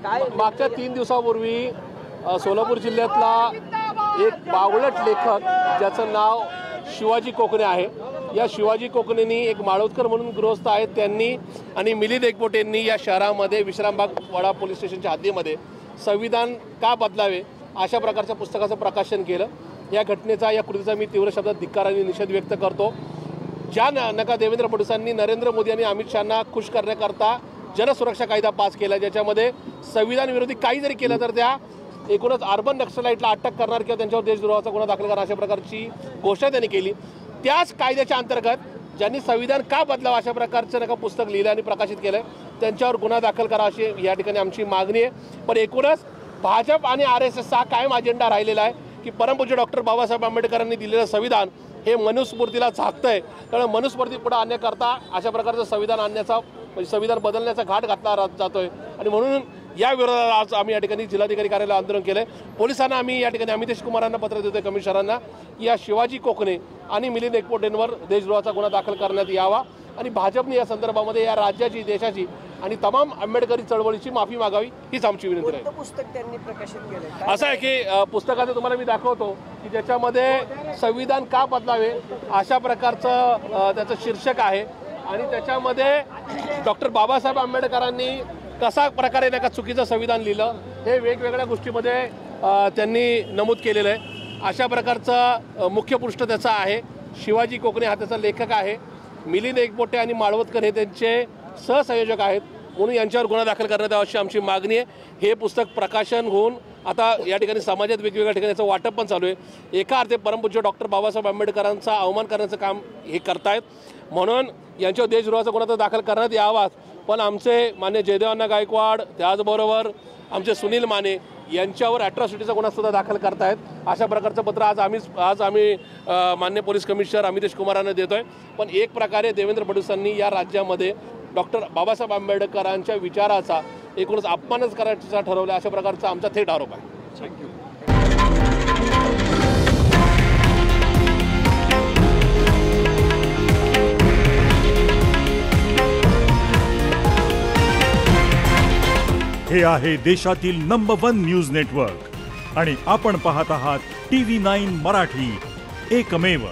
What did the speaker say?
मागच्या 3 दिवसापूर्वी सोलापूर जिल्ह्यातला एक बावळट लेखक ज्याचं नाव शिवाजी कोकणे आहे, या शिवाजी कोकणेंनी एक माळवदकर म्हणून गृहस्थ आहेत त्यांनी आणि मिलिंद एकबोटेंनी या शहरामध्ये विश्रामबाग वाडा पोलीस स्टेशनच्या हद्दीमध्ये संविधान का बदलावे अशा प्रकारच्या पुस्तकाचं प्रकाशन केलं। या घटनेचा या कृतीचा मी तीव्र शब्दात धिक्कार आणि निषेध व्यक्त करतो। ज्या नका देवेंद्र फडणवीसांनी नरेंद्र मोदी आणि अमित शहांना खुश करण्याकरता जनसुरक्षा कायदा पास केला, ज्याच्यामध्ये संविधान विरोधी काही जरी केलं तर त्या एकूणच अर्बन नक्सलाइटला अटक करणार किंवा त्यांच्यावर देशद्रोहाचा गुन्हा दाखल करणार अशा प्रकारची घोषणा त्यांनी केली। त्याच कायद्याच्या अंतर्गत ज्यांनी संविधान का बदलावं अशा प्रकारचं नका पुस्तक लिहिलं आणि प्रकाशित केलं त्यांच्यावर गुन्हा दाखल करा अशी या ठिकाणी आमची मागणी आहे। पण एकूणच भाजप आणि RSSचा कायम अजेंडा राहिलेला आहे की परमपूज्य डॉक्टर बाबासाहेब आंबेडकरांनी दिलेलं संविधान हे मनुस्मृतीला झाकतंय, कारण मनुस्मृती पुढे आणण्याकरता अशा प्रकारचं संविधान आणण्याचा संविधान बदलण्याचा घाट घातला जातोय आणि म्हणून या विरोधात आज आम्ही या ठिकाणी जिल्हाधिकारी कार्यालयात आंदोलन केलं आहे। पोलिसांना आम्ही या ठिकाणी अमितेश कुमारांना पत्र देतोय, कमिशनरांना, या शिवाजी कोकणे आणि मिलिंद एकबोटेंवर देशद्रोहाचा गुन्हा दाखल करण्यात यावा आणि भाजपने या संदर्भामध्ये या राज्याची, देशाची आणि तमाम आंबेडकरी चळवळीची माफी मागावी हीच आमची विनंती आहे। पुस्तक त्यांनी प्रकाशित केलं असं आहे की पुस्तकाचं तुम्हाला मी दाखवतो की ज्याच्यामध्ये संविधान का बदलावे अशा प्रकारचं त्याचं शीर्षक आहे आणि त्याच्यामध्ये डॉक्टर बाबासाहेब आंबेडकरांनी कसा प्रकारे नका चुकीचं संविधान लिहिलं हे वेगवेगळ्या गोष्टीमध्ये त्यांनी नमूद केलेलं आहे। अशा प्रकारचं मुख्य पृष्ठ त्याचं आहे। शिवाजी कोकणे हा त्याचा लेखक आहे, मिलिंद एकबोटे आणि माळवदकर हे त्यांचे सहसंयोजक आहेत, म्हणून यांच्यावर गुन्हा दाखल करण्यात यावा अशी आमची मागणी आहे। हे पुस्तक प्रकाशन होऊन आता या ठिकाणी समाजात वेगवेगळ्या ठिकाणी याचं वाटप पण चालू आहे। एका अर्थे परमपूज्य डॉक्टर बाबासाहेब आंबेडकरांचा अवमान करण्याचं काम हे करतायत, म्हणून यांच्यावर देशद्रोहाचा गुन्हा तर दाखल करण्यात यावाच, पण आमचे मान्य जयदेवांना गायकवाड त्याचबरोबर आमचे सुनील माने यांच्यावर ॲट्रॉसिटीचा गुन्हा सुद्धा दाखल करतायत। अशा प्रकारचं पत्र आज आम्ही मान्य पोलीस कमिशनर अमितेश कुमारांना देतोय। पण एक प्रकारे देवेंद्र फडणवीसांनी या राज्यामध्ये डॉक्टर बाबासाहेब आंबेडकरांच्या विचाराचा एकूणच अपमानच करायचा ठरवलं अशा प्रकारचा आमचा थेट आरोप आहे। थँक्यू। हे आहे देशातील नंबर 1 न्यूज नेटवर्क आणि आपण पाहत आहात TV9 मराठी, एकमेव।